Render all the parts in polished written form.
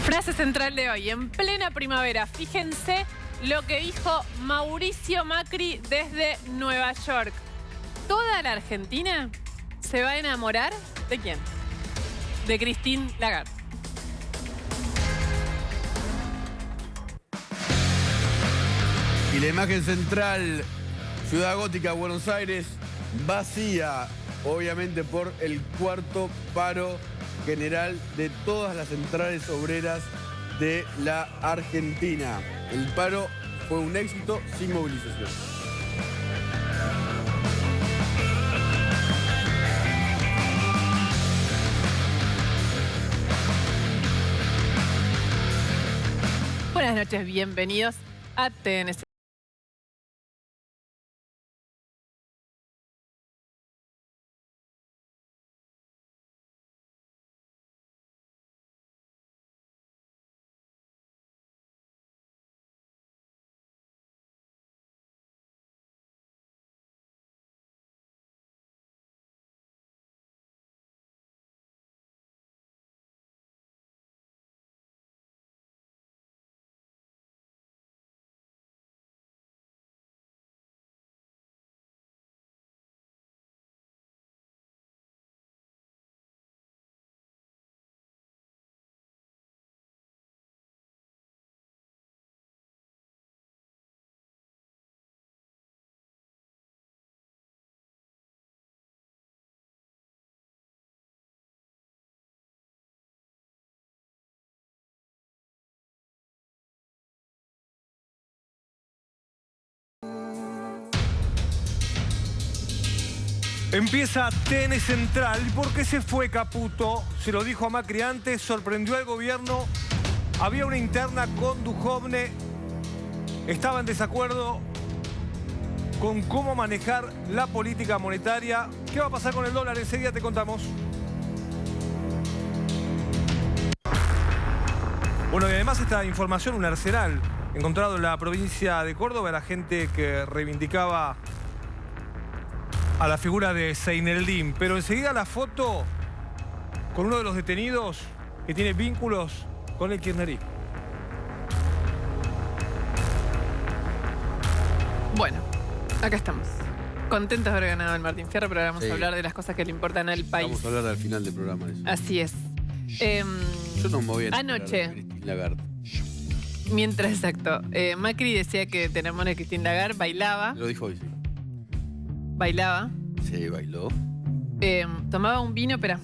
Frase central de hoy, en plena primavera. Fíjense lo que dijo Mauricio Macri desde Nueva York. Toda la Argentina se va a enamorar ¿de quién? De Christine Lagarde. Y la imagen central, Ciudad Gótica, Buenos Aires, vacía, obviamente por el cuarto paro general de todas las centrales obreras de la Argentina. El paro fue un éxito sin movilización. Buenas noches, bienvenidos a TNC. Empieza TN Central. ¿Por qué se fue Caputo? Se lo dijo a Macri antes, sorprendió al gobierno. Había una interna con Duhovne. Estaba en desacuerdo con cómo manejar la política monetaria. ¿Qué va a pasar con el dólar? Enseguida te contamos. Bueno, y además esta información, un arsenal encontrado en la provincia de Córdoba, la gente que reivindicaba a la figura de Seineldin. Pero enseguida la foto con uno de los detenidos que tiene vínculos con el kirchnerismo. Bueno, acá estamos. Contentos de haber ganado el Martín Fierro, pero ahora vamos a hablar de las cosas que le importan al país. Vamos a hablar al final del programa de eso. Así es. Yo no me voy a anoche, Christine Lagarde. Mientras, exacto, Macri decía que te enamora de Christine Lagarde, bailaba. Lo dijo hoy, sí. Bailaba. Sí, bailó. Tomaba un vino, espera.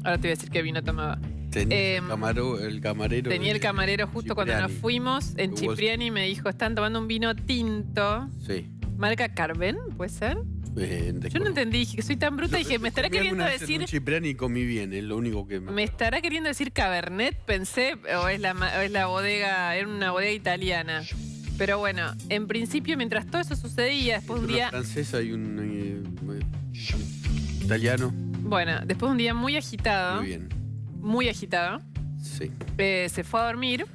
Ahora te voy a decir qué vino tomaba. Tenía el camarero. Tenía el camarero justo cuando nos fuimos. En Cipriani me dijo, están tomando un vino tinto. Sí. Marca Carven, ¿puede ser? Yo no entendí, dije que soy tan bruta y dije, me estará queriendo decir... Cipriani y comí bien, es lo único que... ¿Me estará queriendo decir Cabernet? Pensé, o es la bodega, era una bodega italiana. Pero bueno, en principio, mientras todo eso sucedía, después de un día... francesa y un italiano. Bueno, después de un día muy agitado. Muy bien. Muy agitado. Sí. Se fue a dormir.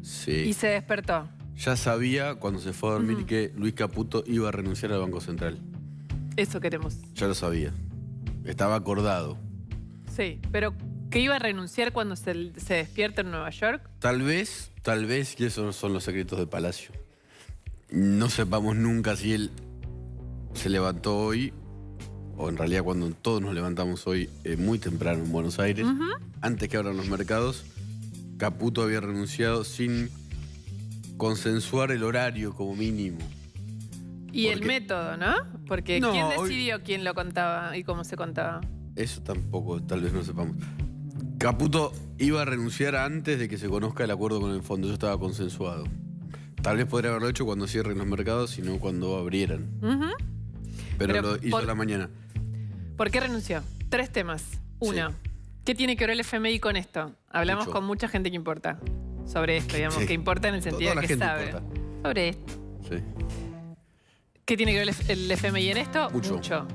Sí. Y se despertó. Ya sabía cuando se fue a dormir que Luis Caputo iba a renunciar al Banco Central. Eso queremos. Ya lo sabía. Estaba acordado. Sí, pero que iba a renunciar cuando se despierta en Nueva York. Tal vez, y esos son los secretos de Palacio. No sepamos nunca si él se levantó hoy, o en realidad cuando todos nos levantamos hoy muy temprano en Buenos Aires, antes que abran los mercados, Caputo había renunciado sin consensuar el horario como mínimo. Y el método, ¿no? Porque no, ¿quién decidió quién lo contaba y cómo se contaba? Eso tampoco, tal vez no sepamos. Caputo iba a renunciar antes de que se conozca el acuerdo con el fondo, eso estaba consensuado. Tal vez podría haberlo hecho cuando cierren los mercados y no cuando abrieran. Pero lo hizo a la mañana. ¿Por qué renunció? 3 temas. Uno, ¿qué tiene que ver el FMI con esto? Hablamos con mucha gente que importa sobre esto, digamos, que importa en el sentido de que sabe. Sobre esto. Sí. ¿Qué tiene que ver el FMI en esto? Mucho.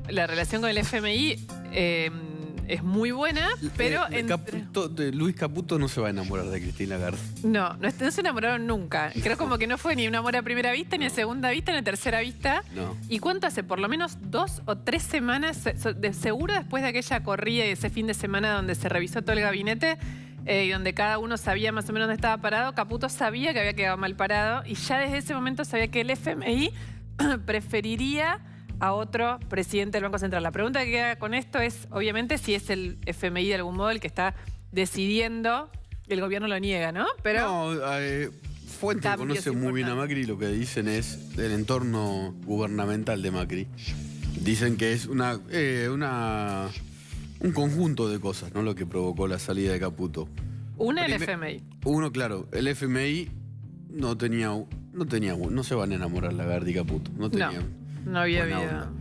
La relación con el FMI es muy buena, pero... Luis Caputo no se va a enamorar de Christine Lagarde. No se enamoraron nunca. Creo como que no fue ni un amor a primera vista, ni a segunda vista, ni a tercera vista. No. ¿Y cuánto hace? Por lo menos 2 o 3 semanas, de seguro después de aquella corrida y ese fin de semana donde se revisó todo el gabinete, y donde cada uno sabía más o menos dónde estaba parado, Caputo sabía que había quedado mal parado y ya desde ese momento sabía que el FMI preferiría a otro presidente del Banco Central. La pregunta que queda con esto es, obviamente, si es el FMI de algún modo el que está decidiendo, el gobierno lo niega, ¿no? Pero no, fuente que conoce muy bien a Macri, lo que dicen es del entorno gubernamental de Macri. Dicen que es un conjunto de cosas, ¿no? Lo que provocó la salida de Caputo. El FMI. Uno, claro, el FMI no se van a enamorar Lagarde y Caputo. No había vida.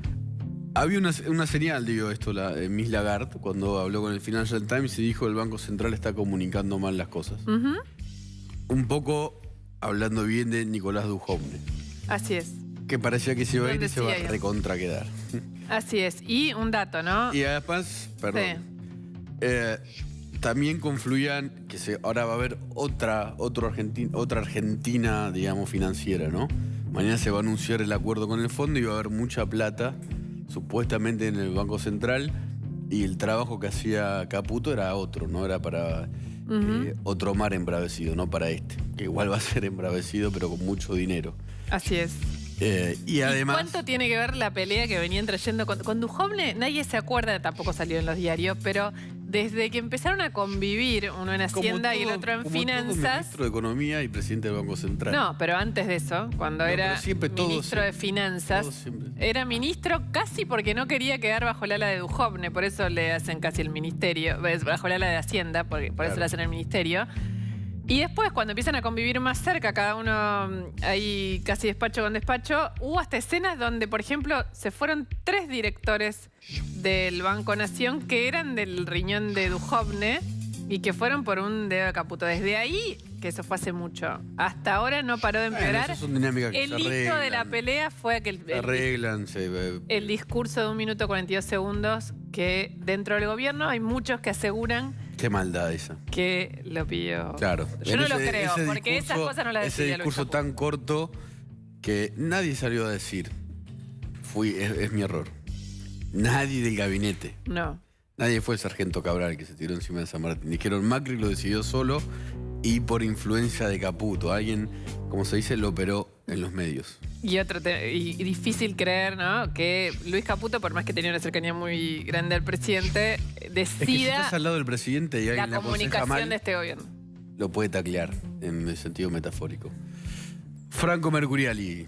Había una señal, digo esto, Miss Lagarde, cuando habló con el Financial Times y dijo el Banco Central está comunicando mal las cosas. Un poco hablando bien de Nicolás Duhovne. Así es. Que parecía que se iba a ir y se va a recontra quedar. Así es. Y un dato, ¿no? Y además, perdón, también confluían que ahora va a haber otra Argentina, digamos, financiera, ¿no? Mañana se va a anunciar el acuerdo con el fondo y va a haber mucha plata, supuestamente en el Banco Central, y el trabajo que hacía Caputo era otro, no era para otro mar embravecido, no para este, que igual va a ser embravecido, pero con mucho dinero. Así es. Y además, ¿cuánto tiene que ver la pelea que venían trayendo con Duhovne? Nadie se acuerda, tampoco salió en los diarios, pero desde que empezaron a convivir, uno en Hacienda y el otro en Finanzas. Ministro de Economía y presidente del Banco Central. No, pero antes de eso, cuando era ministro de Finanzas, era ministro casi porque no quería quedar bajo el ala de Duhovne, por eso le hacen casi el ministerio, bajo el ala de Hacienda, por eso le hacen el ministerio. Y después, cuando empiezan a convivir más cerca, cada uno ahí casi despacho con despacho, hubo hasta escenas donde, por ejemplo, se fueron 3 directores del Banco Nación que eran del riñón de Duhovne y que fueron por un dedo de Caputo. Desde ahí, que eso fue hace mucho, hasta ahora no paró de empeorar. Esas son dinámicas que el hito de la pelea fue que el discurso de 1 minuto 42 segundos que dentro del gobierno hay muchos que aseguran qué maldad esa. Que lo pidió. Claro. Yo no lo creo, porque esas cosas no las decía. Ese discurso tan corto que nadie salió a decir, es mi error. Nadie del gabinete. No. Nadie fue el sargento Cabral que se tiró encima de San Martín. Dijeron, Macri lo decidió solo y por influencia de Caputo. Alguien, como se dice, lo operó en los medios. Y difícil creer, ¿no? Que Luis Caputo, por más que tenía una cercanía muy grande al presidente, decida es que si estás al lado del presidente y alguien la comunicación mal, de este gobierno. Lo puede taclear en el sentido metafórico. Franco Mercuriali.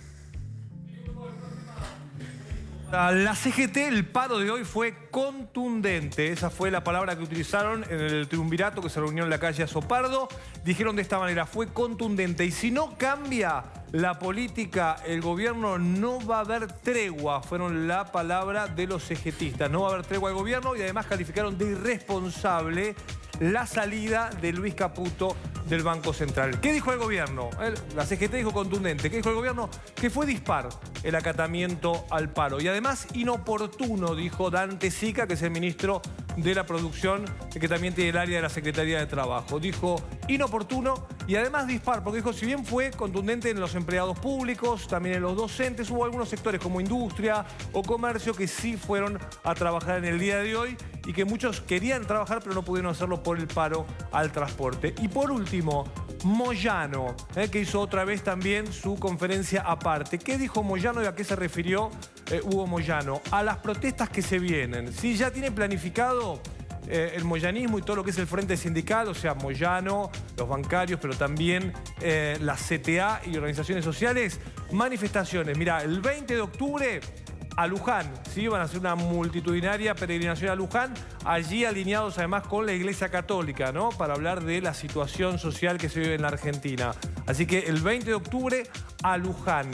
La CGT, el paro de hoy fue contundente. Esa fue la palabra que utilizaron en el triunvirato que se reunió en la calle Azopardo. Dijeron de esta manera, fue contundente. Y si no cambia la política, el gobierno, no va a haber tregua. Fueron la palabra de los CGTistas. No va a haber tregua al gobierno y además calificaron de irresponsable la salida de Luis Caputo del Banco Central. ¿Qué dijo el gobierno? La CGT dijo contundente. ¿Qué dijo el gobierno? Que fue dispar el acatamiento al paro. Y además inoportuno, dijo Dante Sica, que es el ministro de la Producción, que también tiene el área de la Secretaría de Trabajo. Dijo inoportuno y además dispar, porque dijo, si bien fue contundente en los empleados públicos, también en los docentes, hubo algunos sectores como industria o comercio que sí fueron a trabajar en el día de hoy y que muchos querían trabajar pero no pudieron hacerlo por el paro al transporte. Y por último, Moyano, que hizo otra vez también su conferencia aparte. ¿Qué dijo Moyano y a qué se refirió Hugo Moyano? A las protestas que se vienen. Sí, ya tiene planificado el moyanismo y todo lo que es el frente sindical, o sea, Moyano, los bancarios, pero también la CTA y organizaciones sociales, manifestaciones. Mirá, el 20 de octubre a Luján, ¿sí? Van a hacer una multitudinaria peregrinación a Luján, allí alineados además con la Iglesia Católica, ¿no? Para hablar de la situación social que se vive en la Argentina. Así que el 20 de octubre a Luján,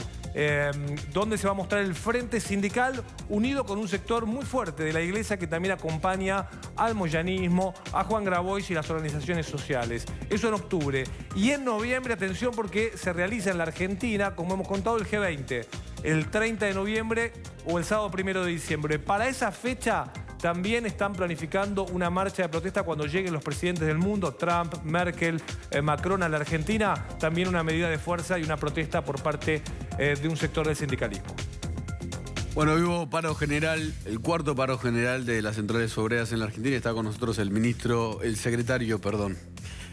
donde se va a mostrar el frente sindical unido con un sector muy fuerte de la Iglesia que también acompaña al moyanismo, a Juan Grabois y las organizaciones sociales. Eso en octubre. Y en noviembre, atención, porque se realiza en la Argentina, como hemos contado, el G20. El 30 de noviembre o el sábado 1 de diciembre. Para esa fecha también están planificando una marcha de protesta cuando lleguen los presidentes del mundo, Trump, Merkel, Macron a la Argentina. También una medida de fuerza y una protesta por parte de un sector del sindicalismo. Bueno, hubo paro general, el cuarto paro general de las centrales obreras en la Argentina. Está con nosotros el secretario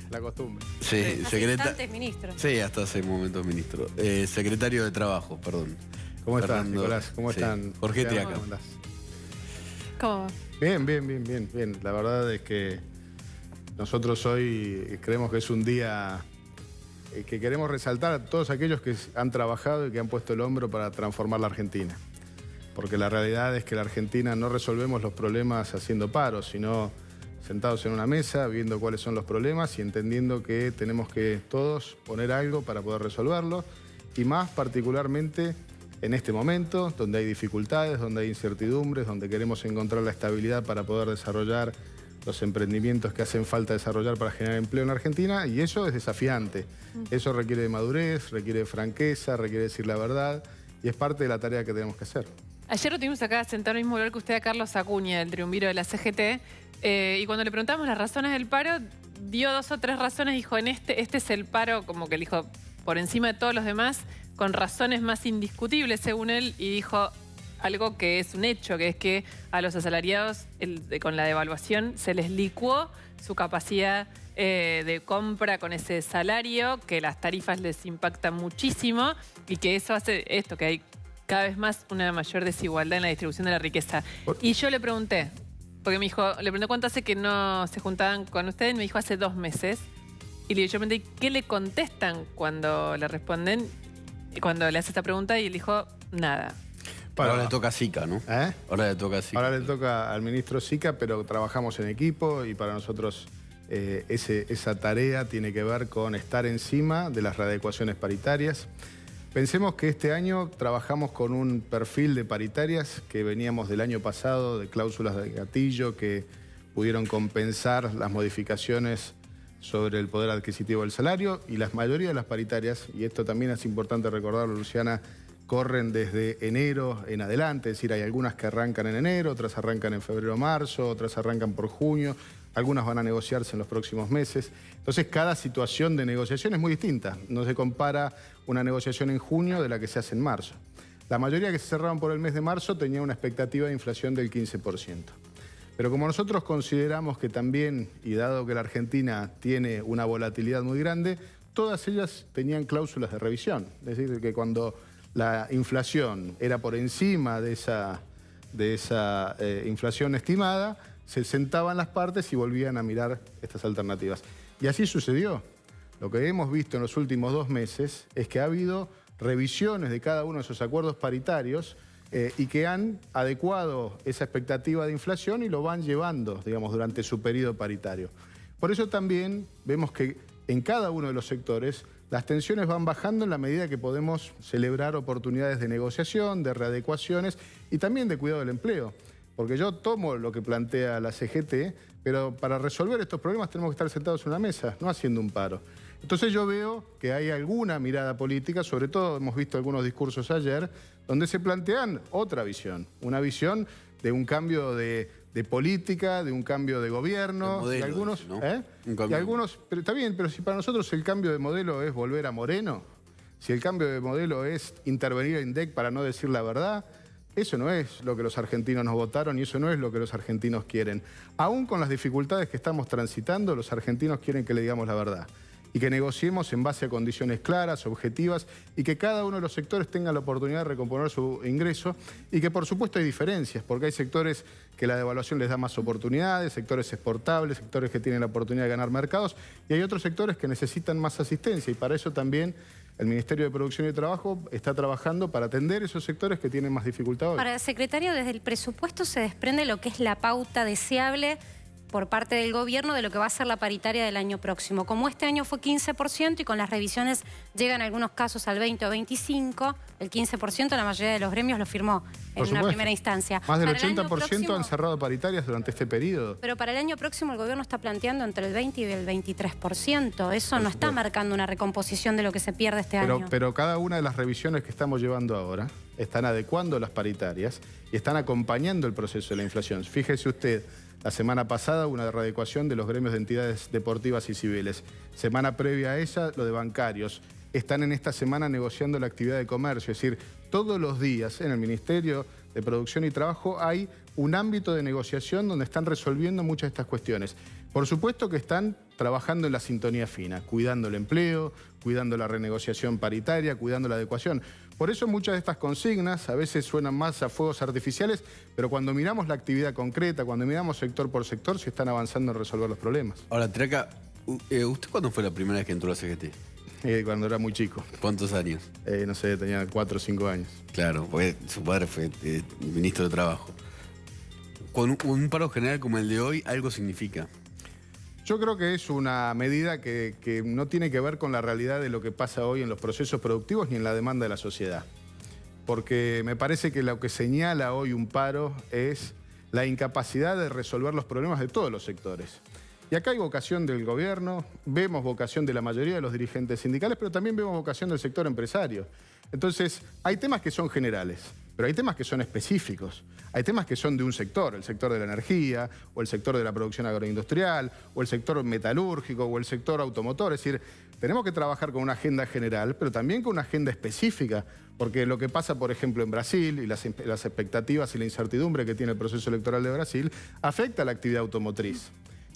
La costumbre. Sí, Antes ministro. Sí, hasta hace momentos ministro. Secretario de Trabajo, perdón. ¿Cómo estás, Nicolás? ¿Cómo están? Jorge Triaca. ¿Cómo andás? ¿Cómo va? Bien. La verdad es que nosotros hoy creemos que es un día que queremos resaltar a todos aquellos que han trabajado y que han puesto el hombro para transformar la Argentina. Porque la realidad es que la Argentina no resolvemos los problemas haciendo paros, sino sentados en una mesa, viendo cuáles son los problemas y entendiendo que tenemos que todos poner algo para poder resolverlo. Y más particularmente en este momento, donde hay dificultades, donde hay incertidumbres, donde queremos encontrar la estabilidad para poder desarrollar los emprendimientos que hacen falta desarrollar para generar empleo en Argentina, y eso es desafiante. Eso requiere de madurez, requiere de franqueza, requiere decir la verdad, y es parte de la tarea que tenemos que hacer. Ayer lo tuvimos acá sentado en el mismo lugar que usted, a Carlos Acuña, el triunviro de la CGT, y cuando le preguntamos las razones del paro, dio 2 o 3 razones, dijo, este es el paro, como que le dijo, por encima de todos los demás, con razones más indiscutibles, según él, y dijo algo que es un hecho, que es que a los asalariados con la devaluación se les licuó su capacidad de compra con ese salario, que las tarifas les impactan muchísimo y que eso hace esto, que hay cada vez más una mayor desigualdad en la distribución de la riqueza. Y yo le pregunté, porque me dijo, le pregunté cuánto hace que no se juntaban con ustedes, y me dijo hace 2 meses. Y yo pregunté, ¿qué le contestan cuando le responden? Cuando le hace esta pregunta, y él dijo, nada. Ahora le toca a Sica, ¿no? Ahora le toca a Sica. Ahora le toca al ministro Sica, pero trabajamos en equipo y para nosotros esa tarea tiene que ver con estar encima de las readecuaciones paritarias. Pensemos que este año trabajamos con un perfil de paritarias que veníamos del año pasado, de cláusulas de gatillo que pudieron compensar las modificaciones sobre el poder adquisitivo del salario, y la mayoría de las paritarias, y esto también es importante recordarlo, Luciana, corren desde enero en adelante, es decir, hay algunas que arrancan en enero, otras arrancan en febrero o marzo, otras arrancan por junio, algunas van a negociarse en los próximos meses. Entonces, cada situación de negociación es muy distinta. No se compara una negociación en junio de la que se hace en marzo. La mayoría que se cerraron por el mes de marzo tenía una expectativa de inflación del 15%. Pero como nosotros consideramos que también, y dado que la Argentina tiene una volatilidad muy grande, todas ellas tenían cláusulas de revisión. Es decir, que cuando la inflación era por encima de esa inflación estimada, se sentaban las partes y volvían a mirar estas alternativas. Y así sucedió. Lo que hemos visto en los últimos 2 meses es que ha habido revisiones de cada uno de esos acuerdos paritarios y que han adecuado esa expectativa de inflación y lo van llevando, digamos, durante su periodo paritario. Por eso también vemos que en cada uno de los sectores las tensiones van bajando en la medida que podemos celebrar oportunidades de negociación, de readecuaciones y también de cuidado del empleo. Porque yo tomo lo que plantea la CGT, pero para resolver estos problemas tenemos que estar sentados en una mesa, no haciendo un paro. Entonces yo veo que hay alguna mirada política, sobre todo hemos visto algunos discursos ayer, donde se plantean otra visión, una visión de un cambio de política, de un cambio de gobierno, modelo, y algunos, ¿no? Y algunos, pero está bien, pero si para nosotros el cambio de modelo es volver a Moreno, si el cambio de modelo es intervenir en INDEC para no decir la verdad, eso no es lo que los argentinos nos votaron y eso no es lo que los argentinos quieren. Aún con las dificultades que estamos transitando, los argentinos quieren que le digamos la verdad y que negociemos en base a condiciones claras, objetivas, y que cada uno de los sectores tenga la oportunidad de recomponer su ingreso, y que por supuesto hay diferencias, porque hay sectores que la devaluación les da más oportunidades, sectores exportables, sectores que tienen la oportunidad de ganar mercados, y hay otros sectores que necesitan más asistencia, y para eso también el Ministerio de Producción y Trabajo está trabajando para atender esos sectores que tienen más dificultad hoy. Para, secretario, desde el presupuesto se desprende lo que es la pauta deseable por parte del gobierno de lo que va a ser la paritaria del año próximo. Como este año fue 15% y con las revisiones llegan algunos casos al 20 o 25, el 15% la mayoría de los gremios lo firmó en una primera instancia. Más del 80% han cerrado paritarias durante este periodo. Pero para el año próximo el gobierno está planteando entre el 20 y el 23%. Eso no está marcando una recomposición de lo que se pierde este año. Pero cada una de las revisiones que estamos llevando ahora están adecuando las paritarias y están acompañando el proceso de la inflación. Fíjese usted, la semana pasada una readecuación de los gremios de entidades deportivas y civiles. Semana previa a ella, lo de bancarios. Están en esta semana negociando la actividad de comercio. Es decir, todos los días en el Ministerio de Producción y Trabajo hay un ámbito de negociación donde están resolviendo muchas de estas cuestiones. Por supuesto que están trabajando en la sintonía fina, cuidando el empleo, cuidando la renegociación paritaria, cuidando la adecuación. Por eso muchas de estas consignas a veces suenan más a fuegos artificiales, pero cuando miramos la actividad concreta, cuando miramos sector por sector, se están avanzando en resolver los problemas. Ahora, Traca, ¿usted cuándo fue la primera vez que entró a la CGT? Cuando era muy chico. ¿Cuántos años? No sé, tenía 4 o 5 años. Claro, porque su padre fue ministro de Trabajo. Con un paro general como el de hoy, algo significa. Yo creo que es una medida que no tiene que ver con la realidad de lo que pasa hoy en los procesos productivos ni en la demanda de la sociedad. Porque me parece que lo que señala hoy un paro es la incapacidad de resolver los problemas de todos los sectores. Y acá hay vocación del gobierno, vemos vocación de la mayoría de los dirigentes sindicales, pero también vemos vocación del sector empresario. Entonces, hay temas que son generales, pero hay temas que son específicos. Hay temas que son de un sector, el sector de la energía, o el sector de la producción agroindustrial, o el sector metalúrgico, o el sector automotor. Es decir, tenemos que trabajar con una agenda general, pero también con una agenda específica, porque lo que pasa, por ejemplo, en Brasil, y las expectativas y la incertidumbre que tiene el proceso electoral de Brasil, afecta a la actividad automotriz.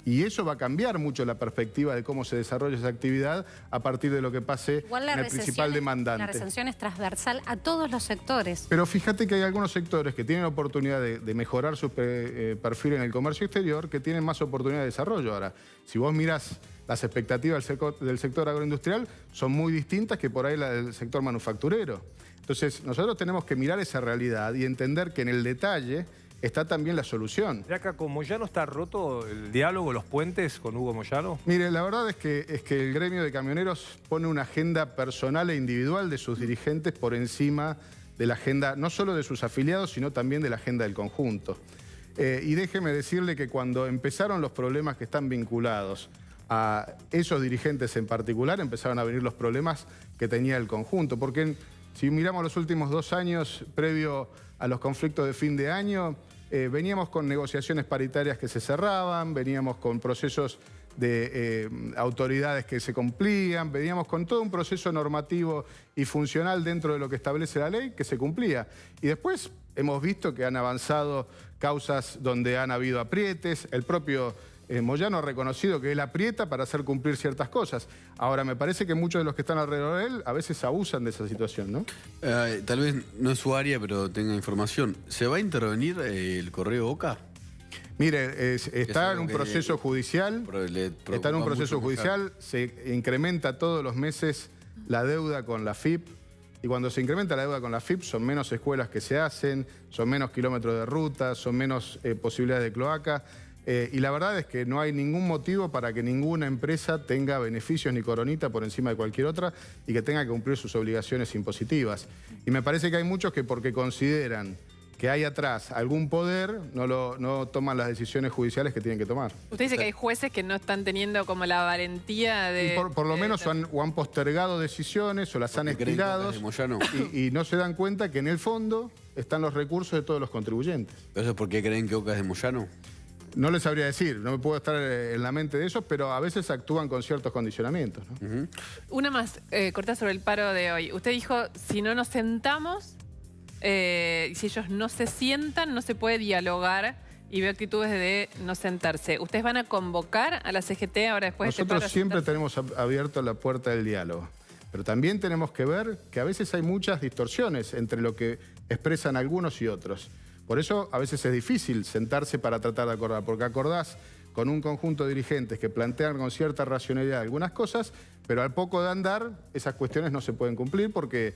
Y eso va a cambiar mucho la perspectiva de cómo se desarrolla esa actividad a partir de lo que pase en el principal demandante. La recesión es transversal a todos los sectores. Pero fíjate que hay algunos sectores que tienen oportunidad de mejorar su perfil en el comercio exterior, que tienen más oportunidad de desarrollo. Ahora, si vos mirás las expectativas del sector agroindustrial, son muy distintas que por ahí la del sector manufacturero. Entonces, nosotros tenemos que mirar esa realidad y entender que en el detalle está también la solución. Acá, ¿con Moyano está roto el diálogo, los puentes con Hugo Moyano? Mire, la verdad es que el gremio de camioneros pone una agenda personal e individual de sus dirigentes por encima de la agenda, no solo de sus afiliados, sino también de la agenda del conjunto. Y déjeme decirle que cuando empezaron los problemas que están vinculados a esos dirigentes en particular, empezaron a venir los problemas que tenía el conjunto. Porque si miramos los últimos 2 años, previo a los conflictos de fin de año, veníamos con negociaciones paritarias que se cerraban, veníamos con procesos de autoridades que se cumplían, veníamos con todo un proceso normativo y funcional dentro de lo que establece la ley que se cumplía. Y después hemos visto que han avanzado causas donde han habido aprietes, el propio Moyano ha reconocido que él aprieta para hacer cumplir ciertas cosas. Ahora, me parece que muchos de los que están alrededor de él a veces abusan de esa situación, ¿no? Tal vez no es su área, pero tenga información. ¿Se va a intervenir el Correo Oca? Mire, está en un proceso judicial. Está en un proceso judicial, se incrementa todos los meses la deuda con la FIP. Y cuando se incrementa la deuda con la FIP, son menos escuelas que se hacen, son menos kilómetros de ruta, son menos posibilidades de cloaca. Y la verdad es que no hay ningún motivo para que ninguna empresa tenga beneficios ni coronita por encima de cualquier otra y que tenga que cumplir sus obligaciones impositivas. Y me parece que hay muchos que porque consideran que hay atrás algún poder, no toman las decisiones judiciales que tienen que tomar. Usted dice que hay jueces que no están teniendo como la valentía de... Y por lo menos han postergado decisiones o las han estirado y no se dan cuenta que en el fondo están los recursos de todos los contribuyentes. ¿Eso es porque creen que Oca es de Moyano? No les sabría decir, no me puedo estar en la mente de eso, pero a veces actúan con ciertos condicionamientos, ¿no? Una más corta sobre el paro de hoy. Usted dijo, si no nos sentamos, si ellos no se sientan, no se puede dialogar y veo actitudes de no sentarse. ¿Ustedes van a convocar a la CGT ahora después de este paro? Nosotros siempre tenemos abierto la puerta del diálogo, pero también tenemos que ver que a veces hay muchas distorsiones entre lo que expresan algunos y otros. Por eso a veces es difícil sentarse para tratar de acordar, porque acordás con un conjunto de dirigentes que plantean con cierta racionalidad algunas cosas, pero al poco de andar esas cuestiones no se pueden cumplir porque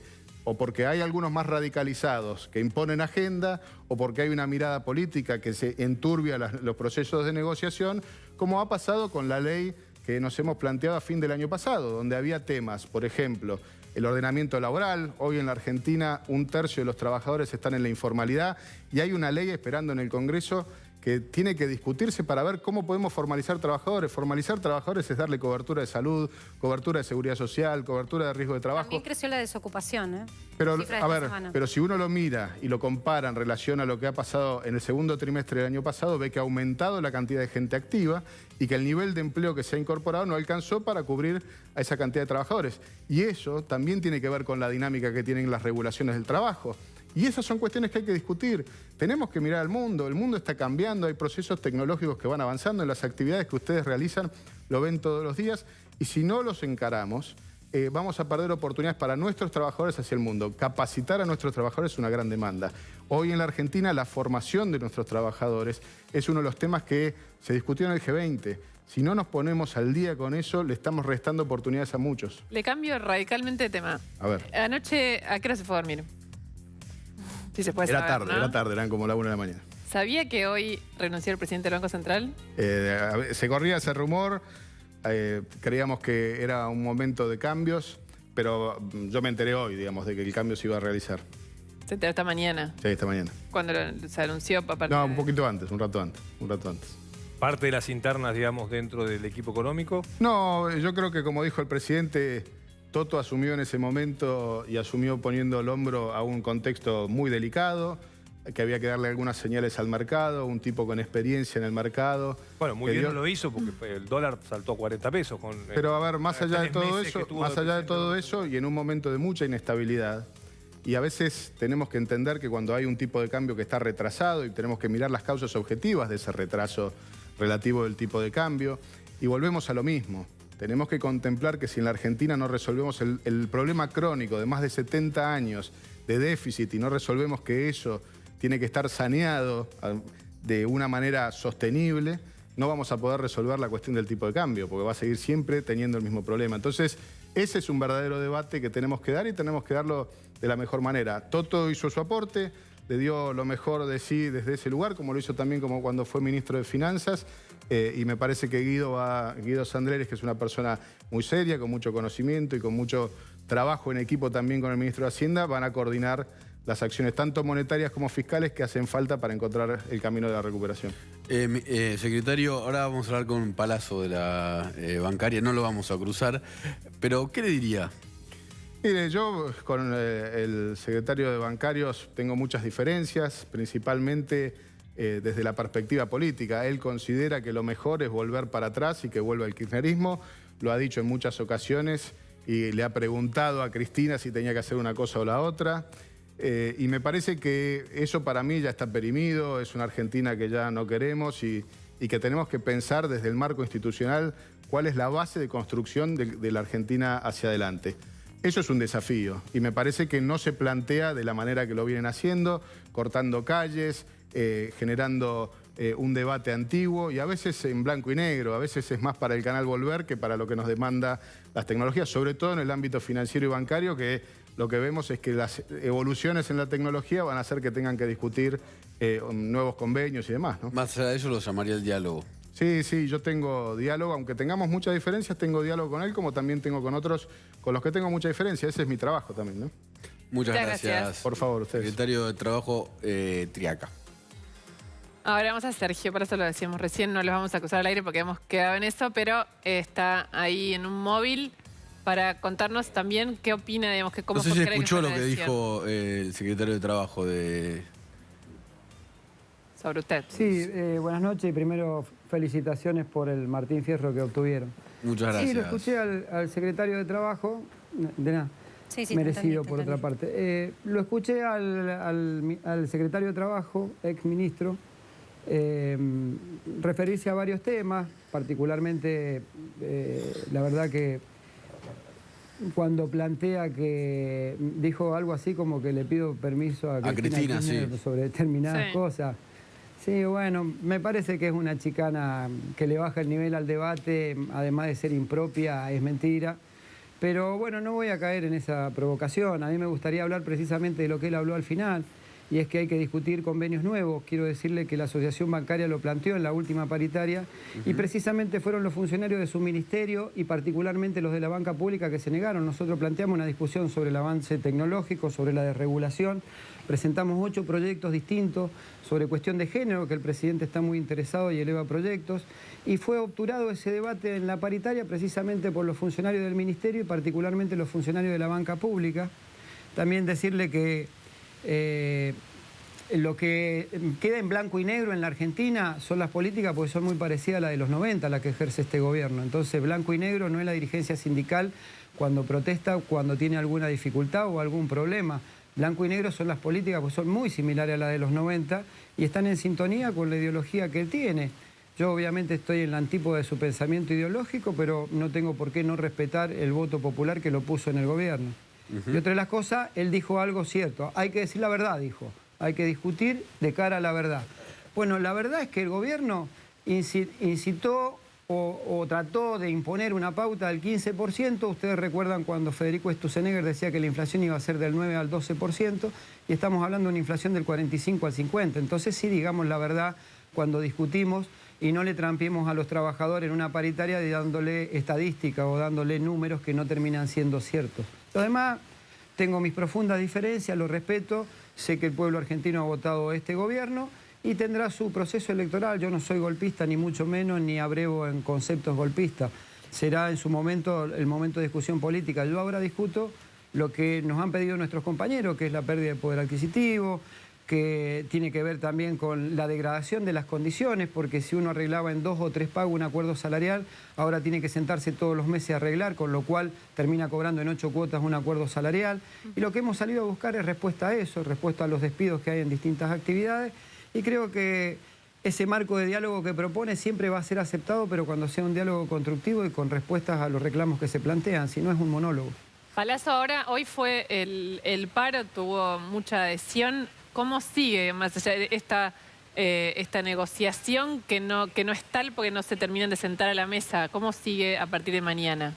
hay algunos más radicalizados que imponen agenda o porque hay una mirada política que se enturbia los procesos de negociación, como ha pasado con la ley que nos hemos planteado a fin del año pasado, donde había temas, por ejemplo, el ordenamiento laboral. Hoy en la Argentina 1/3 de los trabajadores están en la informalidad y hay una ley esperando en el Congreso que tiene que discutirse para ver cómo podemos formalizar trabajadores. Formalizar trabajadores es darle cobertura de salud, cobertura de seguridad social, cobertura de riesgo de trabajo. También creció la desocupación, ¿eh? Pero, pero si uno lo mira y lo compara en relación a lo que ha pasado en el segundo trimestre del año pasado, ve que ha aumentado la cantidad de gente activa y que el nivel de empleo que se ha incorporado no alcanzó para cubrir a esa cantidad de trabajadores. Y eso también tiene que ver con la dinámica que tienen las regulaciones del trabajo. Y esas son cuestiones que hay que discutir. Tenemos que mirar al mundo. El mundo está cambiando, hay procesos tecnológicos que van avanzando. En las actividades que ustedes realizan lo ven todos los días. Y si no los encaramos, vamos a perder oportunidades para nuestros trabajadores hacia el mundo. Capacitar a nuestros trabajadores es una gran demanda. Hoy en la Argentina la formación de nuestros trabajadores es uno de los temas que se discutió en el G20. Si no nos ponemos al día con eso, le estamos restando oportunidades a muchos. Le cambio radicalmente de tema. A ver. Anoche, ¿a qué hora se fue a dormir? Si se puede saber, Era tarde, eran como la 1 de la mañana. ¿Sabía que hoy renunció el presidente del Banco Central? Se corría ese rumor. Creíamos que era un momento de cambios, pero yo me enteré hoy, digamos, de que el cambio se iba a realizar. ¿Se enteró esta mañana? Sí, esta mañana. ¿Cuándo se anunció? No, un poquito antes, un rato antes. ¿Parte de las internas, digamos, dentro del equipo económico? No, yo creo que como dijo el presidente, Toto asumió en ese momento y asumió poniendo el hombro a un contexto muy delicado, que había que darle algunas señales al mercado, un tipo con experiencia en el mercado. Bueno, muy bien no lo hizo porque el dólar saltó a 40 pesos. Pero a ver, más allá de todo eso, y en un momento de mucha inestabilidad, y a veces tenemos que entender que cuando hay un tipo de cambio que está retrasado y tenemos que mirar las causas objetivas de ese retraso relativo del tipo de cambio, y volvemos a lo mismo. Tenemos que contemplar que si en la Argentina no resolvemos el problema crónico de más de 70 años de déficit y no resolvemos que eso tiene que estar saneado de una manera sostenible, no vamos a poder resolver la cuestión del tipo de cambio, porque va a seguir siempre teniendo el mismo problema. Entonces, ese es un verdadero debate que tenemos que dar y tenemos que darlo de la mejor manera. Toto hizo su aporte, le dio lo mejor de sí desde ese lugar, como lo hizo también como cuando fue ministro de Finanzas, y me parece que Guido Sandleres, que es una persona muy seria, con mucho conocimiento y con mucho trabajo en equipo también con el ministro de Hacienda, van a coordinar las acciones tanto monetarias como fiscales que hacen falta para encontrar el camino de la recuperación. Secretario, ahora vamos a hablar con Palazzo de la bancaria, no lo vamos a cruzar, pero ¿qué le diría? Mire, yo con el secretario de Bancarios tengo muchas diferencias, principalmente desde la perspectiva política. Él considera que lo mejor es volver para atrás y que vuelva el kirchnerismo, lo ha dicho en muchas ocasiones y le ha preguntado a Cristina si tenía que hacer una cosa o la otra. Y me parece que eso para mí ya está perimido, es una Argentina que ya no queremos y que tenemos que pensar desde el marco institucional cuál es la base de construcción de la Argentina hacia adelante. Eso es un desafío y me parece que no se plantea de la manera que lo vienen haciendo, cortando calles, generando un debate antiguo y a veces en blanco y negro, a veces es más para el canal Volver que para lo que nos demanda las tecnologías, sobre todo en el ámbito financiero y bancario, que lo que vemos es que las evoluciones en la tecnología van a hacer que tengan que discutir nuevos convenios y demás, ¿no? Más allá de eso lo llamaría el diálogo. Sí, yo tengo diálogo, aunque tengamos muchas diferencias, tengo diálogo con él, como también tengo con otros con los que tengo mucha diferencia. Ese es mi trabajo también, ¿no? Muchas gracias. Por favor, ustedes. Secretario de Trabajo, Triaca. Ahora vamos a Sergio, por eso lo decíamos recién, no los vamos a acusar al aire porque hemos quedado en eso, pero está ahí en un móvil para contarnos también qué opina, digamos, que cómo no sé si escuchó lo que dijo el secretario de Trabajo sobre usted. Sí, buenas noches y primero felicitaciones por el Martín Fierro que obtuvieron. Muchas gracias. Sí, lo escuché al secretario de Trabajo, de nada, sí, merecido por otra parte. Lo escuché al secretario de Trabajo, ex ministro, referirse a varios temas, particularmente, la verdad que cuando plantea que dijo algo así como que le pido permiso a Cristina sí, sobre determinadas cosas. Sí, bueno, me parece que es una chicana que le baja el nivel al debate, además de ser impropia, es mentira. Pero bueno, no voy a caer en esa provocación. A mí me gustaría hablar precisamente de lo que él habló al final, y es que hay que discutir convenios nuevos. Quiero decirle que la Asociación Bancaria lo planteó en la última paritaria y precisamente fueron los funcionarios de su ministerio y particularmente los de la banca pública que se negaron. Nosotros planteamos una discusión sobre el avance tecnológico, sobre la desregulación. Presentamos 8 proyectos distintos sobre cuestión de género, que el presidente está muy interesado y eleva proyectos. Y fue obturado ese debate en la paritaria precisamente por los funcionarios del ministerio y particularmente los funcionarios de la banca pública. También decirle que lo que queda en blanco y negro en la Argentina son las políticas, porque son muy parecidas a la de los 90, la que ejerce este gobierno. Entonces, blanco y negro no es la dirigencia sindical cuando protesta, cuando tiene alguna dificultad o algún problema. blanco y negro son las políticas, pues son muy similares a las de los 90 y están en sintonía con la ideología que él tiene. Yo obviamente estoy en la antípoda de su pensamiento ideológico, pero no tengo por qué no respetar el voto popular que lo puso en el gobierno. Y otra de las cosas, él dijo algo cierto. Hay que decir la verdad, dijo. Hay que discutir de cara a la verdad. Bueno, la verdad es que el gobierno incitó o trató de imponer una pauta del 15%. Ustedes recuerdan cuando Federico Sturzenegger decía que la inflación iba a ser del 9 al 12% y estamos hablando de una inflación del 45 al 50%. Entonces sí, digamos la verdad cuando discutimos y no le trampiemos a los trabajadores en una paritaria dándole estadística o dándole números que no terminan siendo ciertos. Lo demás, tengo mis profundas diferencias, lo respeto, sé que el pueblo argentino ha votado este gobierno y tendrá su proceso electoral. Yo no soy golpista, ni mucho menos, ni abrevo en conceptos golpistas. Será en su momento, el momento de discusión política. Yo ahora discuto lo que nos han pedido nuestros compañeros, que es la pérdida de poder adquisitivo, que tiene que ver también con la degradación de las condiciones, porque si uno arreglaba en 2 o 3 pagos un acuerdo salarial, ahora tiene que sentarse todos los meses a arreglar, con lo cual termina cobrando en 8 cuotas un acuerdo salarial. Y lo que hemos salido a buscar es respuesta a eso, respuesta a los despidos que hay en distintas actividades, y creo que ese marco de diálogo que propone siempre va a ser aceptado, pero cuando sea un diálogo constructivo y con respuestas a los reclamos que se plantean, si no es un monólogo. Palazzo, hoy fue el paro, tuvo mucha adhesión. ¿Cómo sigue más allá de esta negociación que no es tal porque no se terminan de sentar a la mesa? ¿Cómo sigue a partir de mañana?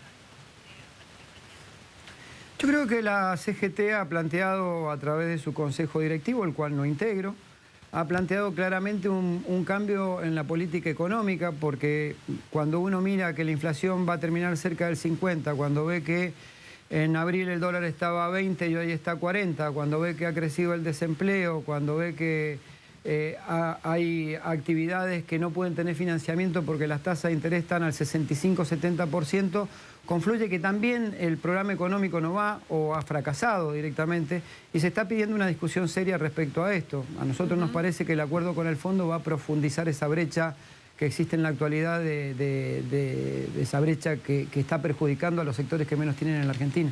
Yo creo que la CGT ha planteado a través de su consejo directivo, el cual no integro, ha planteado claramente un cambio en la política económica, porque cuando uno mira que la inflación va a terminar cerca del 50, cuando ve que en abril el dólar estaba a 20 y hoy está a 40, cuando ve que ha crecido el desempleo, cuando ve que hay actividades que no pueden tener financiamiento porque las tasas de interés están al 65-70%, confluye que también el programa económico no va o ha fracasado directamente y se está pidiendo una discusión seria respecto a esto. A nosotros nos parece que el acuerdo con el fondo va a profundizar esa brecha que existe en la actualidad de esa brecha que está perjudicando a los sectores que menos tienen en la Argentina.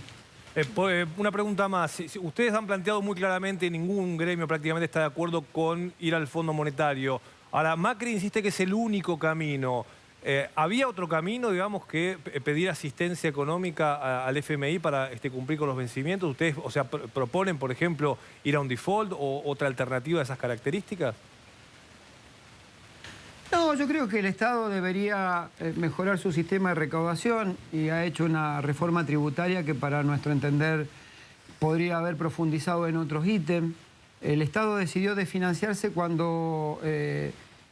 Una pregunta más. Ustedes han planteado muy claramente, ningún gremio prácticamente está de acuerdo con ir al Fondo Monetario. Ahora, Macri insiste que es el único camino. ¿Había otro camino, digamos, que pedir asistencia económica al FMI para cumplir con los vencimientos? ¿Ustedes, o sea, proponen, por ejemplo, ir a un default o otra alternativa de esas características? No, yo creo que el Estado debería mejorar su sistema de recaudación y ha hecho una reforma tributaria que para nuestro entender podría haber profundizado en otros ítems. El Estado decidió desfinanciarse cuando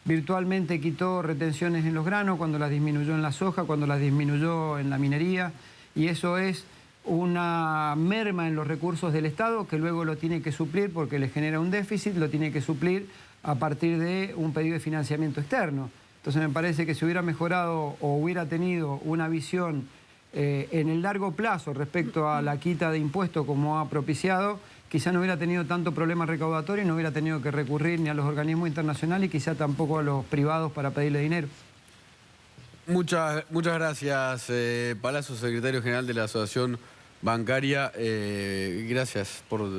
virtualmente quitó retenciones en los granos, cuando las disminuyó en la soja, cuando las disminuyó en la minería, y eso es una merma en los recursos del Estado que luego lo tiene que suplir porque le genera un déficit, lo tiene que suplir a partir de un pedido de financiamiento externo. Entonces me parece que si hubiera mejorado o hubiera tenido una visión en el largo plazo respecto a la quita de impuestos como ha propiciado, quizá no hubiera tenido tanto problema recaudatorio y no hubiera tenido que recurrir ni a los organismos internacionales y quizá tampoco a los privados para pedirle dinero. Muchas gracias, Palazzo, secretario general de la Asociación Bancaria. Gracias por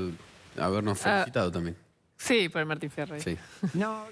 habernos felicitado también. Sí, por el Martín Fierro. Sí. No.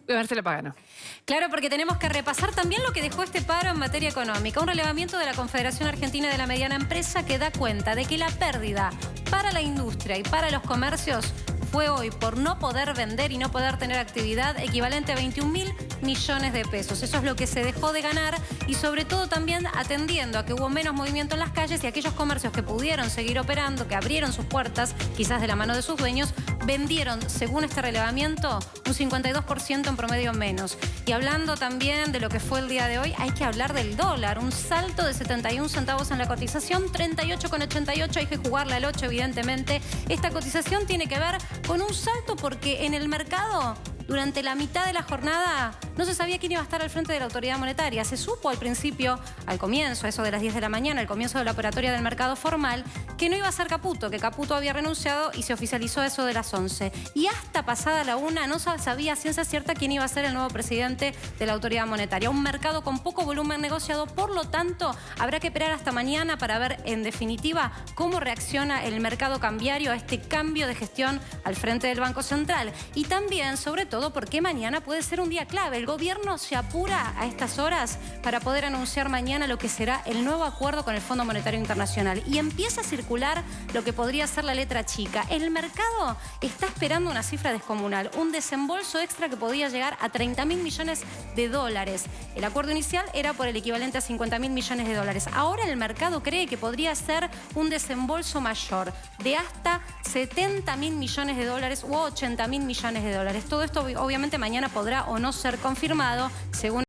Marcela Pagano. Claro, porque tenemos que repasar también lo que dejó este paro en materia económica. Un relevamiento de la Confederación Argentina de la Mediana Empresa que da cuenta de que la pérdida para la industria y para los comercios fue hoy por no poder vender y no poder tener actividad equivalente a 21.000 millones de pesos. Eso es lo que se dejó de ganar y sobre todo también atendiendo a que hubo menos movimiento en las calles y aquellos comercios que pudieron seguir operando, que abrieron sus puertas, quizás de la mano de sus dueños, vendieron, según este relevamiento, un 52% en promedio menos. Y hablando también de lo que fue el día de hoy, hay que hablar del dólar. Un salto de 71 centavos en la cotización, 38,88, hay que jugarle al 8, evidentemente. Esta cotización tiene que ver con un salto porque en el mercado Durante la mitad de la jornada no se sabía quién iba a estar al frente de la autoridad monetaria. Se supo al principio, al comienzo, eso de las 10 de la mañana, al comienzo de la operatoria del mercado formal, que no iba a ser Caputo, que Caputo había renunciado y se oficializó eso de las 11. Y hasta pasada la 1 no se sabía a ciencia cierta quién iba a ser el nuevo presidente de la autoridad monetaria. Un mercado con poco volumen negociado, por lo tanto, habrá que esperar hasta mañana para ver en definitiva cómo reacciona el mercado cambiario a este cambio de gestión al frente del Banco Central. Y también, sobre todo, porque mañana puede ser un día clave. El gobierno se apura a estas horas para poder anunciar mañana lo que será el nuevo acuerdo con el Fondo Monetario Internacional. Y empieza a circular lo que podría ser la letra chica. El mercado está esperando una cifra descomunal, un desembolso extra que podía llegar a 30.000 millones de dólares. El acuerdo inicial era por el equivalente a 50.000 millones de dólares. Ahora el mercado cree que podría ser un desembolso mayor de hasta 70.000 millones de dólares u 80.000 millones de dólares. Todo esto obviamente mañana podrá o no ser confirmado, según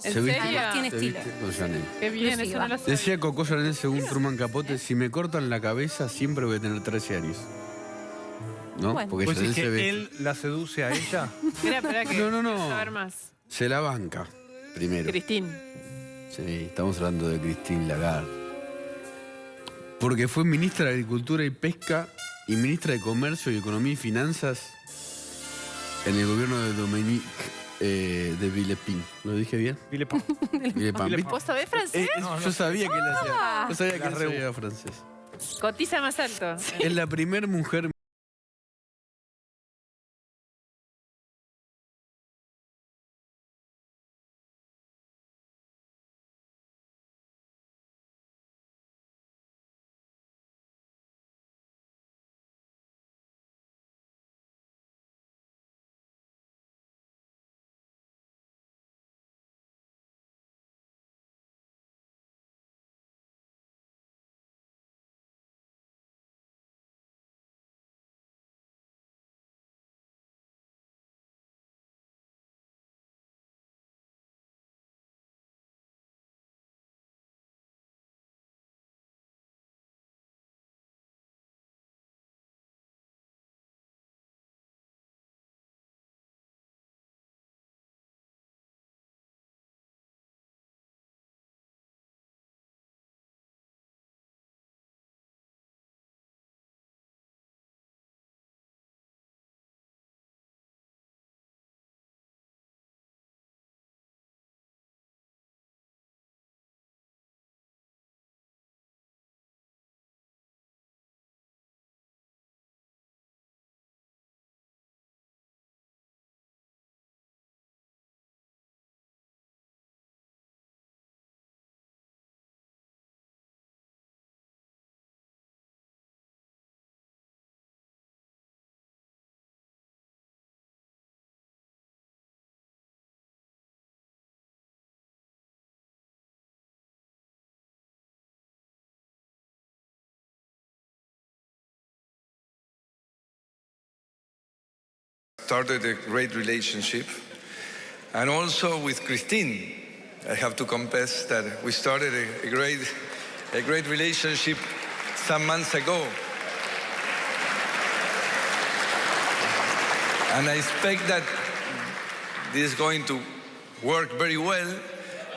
¿En serio? tiene estilo. Qué bien, eso no lo sabía. Decía Coco Chanel según Truman Capote, si me cortan la cabeza siempre voy a tener 13 años. ¿No? Bueno. Porque Pues Chanel es se que ve. él la seduce a ella. Espera, que No. quiero saber más. Se la banca, primero. Cristín. Sí, estamos hablando de Christine Lagarde. Porque fue ministra de Agricultura y Pesca y ministra de Comercio y Economía y Finanzas en el gobierno de Dominique de Villepin. ¿Lo dije bien? Villepin. Villepin. ¿Vos sabés francés? Yo sabía que él hacía. Yo sabía que él La sabía francés. Cotiza más alto. Es la primera mujer started a great relationship. And also with Christine, I have to confess that we started a great relationship some months ago. And I expect that this is going to work very well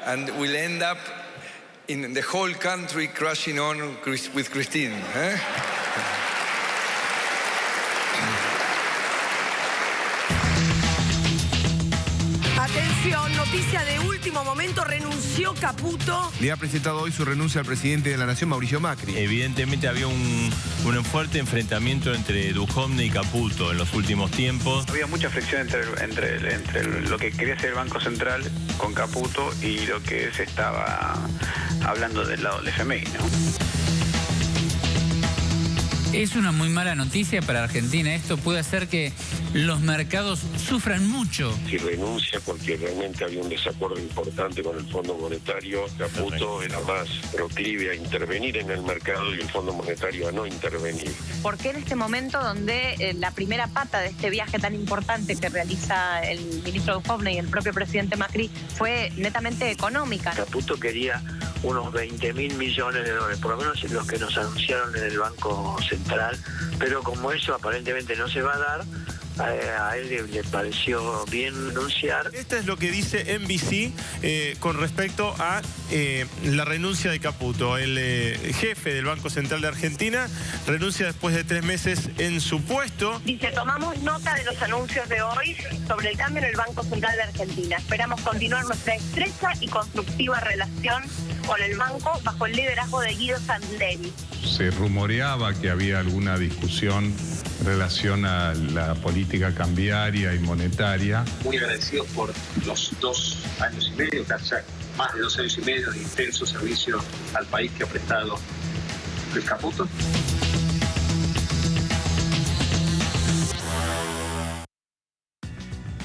and will end up in the whole country crashing on with Christine. Eh? Atención, noticia de último momento, renunció Caputo. Le ha presentado hoy su renuncia al presidente de la Nación, Mauricio Macri. Evidentemente había un fuerte enfrentamiento entre Duhovne y Caputo en los últimos tiempos. Había mucha fricción entre lo que quería hacer el Banco Central con Caputo y lo que se estaba hablando del lado del FMI, ¿no? Es una muy mala noticia para Argentina. Esto puede hacer que los mercados sufran mucho. Si renuncia porque realmente había un desacuerdo importante con el Fondo Monetario, Caputo era más proclive a intervenir en el mercado y el Fondo Monetario a no intervenir. ¿Por qué en este momento donde la primera pata de este viaje tan importante que realiza el ministro Duhovne y el propio presidente Macri fue netamente económica? Caputo quería unos 20.000 millones de dólares, por lo menos los que nos anunciaron en el Banco Central, pero como eso aparentemente no se va a dar, a él le pareció bien renunciar. Esto es lo que dice NBC con respecto a la renuncia de Caputo. El jefe del Banco Central de Argentina renuncia después de 3 meses en su puesto. Dice, tomamos nota de los anuncios de hoy sobre el cambio en el Banco Central de Argentina. Esperamos continuar nuestra estrecha y constructiva relación con el banco bajo el liderazgo de Guido Sandleri. Se rumoreaba que había alguna discusión en relación a la política cambiaria y monetaria. Muy agradecidos por los 2 años y medio, casi más de 2 años y medio de intenso servicio al país que ha prestado Luis Caputo.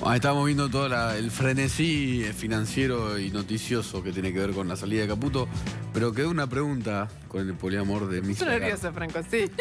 Ahí estamos viendo todo el frenesí financiero y noticioso que tiene que ver con la salida de Caputo, pero quedó una pregunta con el poliamor de Misa. Estoy nerviosa, Franco, sí.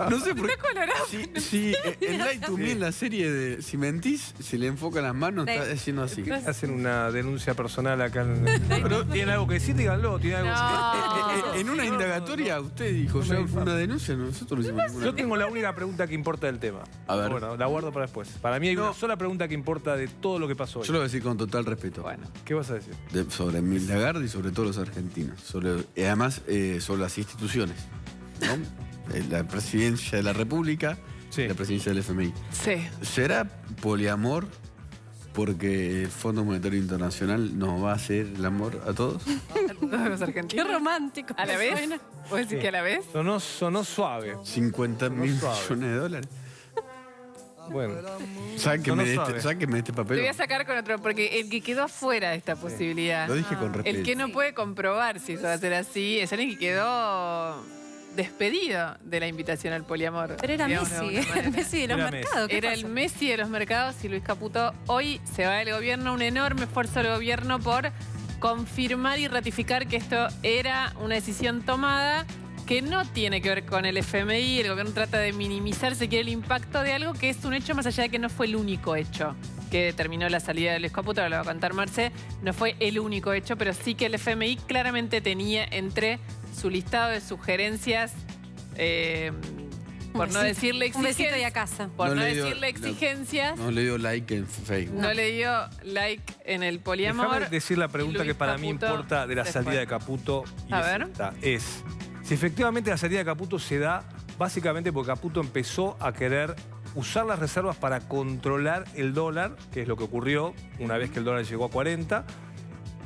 No sé por qué. Colorado. Si en Light to Me, en la serie de Si mentís, si le enfocan las manos, está diciendo así. Hacen una denuncia personal acá en... Pero ¿tienen algo que decir? Díganlo. ¿Tienen algo En una indagatoria usted dijo ya una denuncia, nosotros no hicimos ninguna. Yo tengo la única pregunta que importa del tema. A ver. Bueno, la guardo para después. Para mí hay una sola pregunta que importa de todo lo que pasó hoy. Yo lo voy a decir con total respeto. Bueno, ¿qué vas a decir? Sobre Emil Lagarde y sobre todos los argentinos. Y además sobre las instituciones, ¿no? La presidencia de la República, la presidencia del FMI. Sí. ¿Será poliamor porque el Fondo Monetario Internacional nos va a hacer el amor a todos? Los argentinos. Qué romántico. ¿A la vez? ¿Puedes decir que a la vez? Sonó suave. 50.000 millones de dólares. Bueno. Sáquenme de este papel. Te voy a sacar con otro, porque el que quedó afuera de esta posibilidad. Lo dije con respeto. El que no puede comprobar si eso va a ser así, es alguien que quedó despedido de la invitación al poliamor. Pero era Messi, el Messi de los mercados. Era el Messi de los mercados y Luis Caputo hoy se va del gobierno, un enorme esfuerzo del gobierno por confirmar y ratificar que esto era una decisión tomada que no tiene que ver con el FMI. El gobierno trata de minimizar, si quiere, el impacto de algo que es un hecho más allá de que no fue el único hecho que determinó la salida de Luis Caputo. Ahora lo va a contar Marce. No fue el único hecho, pero sí que el FMI claramente tenía entre su listado de sugerencias, por no decirle exigencias. Un besito y a casa. Por no decirle exigencias. No le dio like en Facebook. No le dio like en el poliamor. Déjame decir la pregunta que para mí importa de la salida de Caputo. Y a ver. Es si efectivamente la salida de Caputo se da básicamente porque Caputo empezó a querer usar las reservas para controlar el dólar, que es lo que ocurrió una vez que el dólar llegó a 40.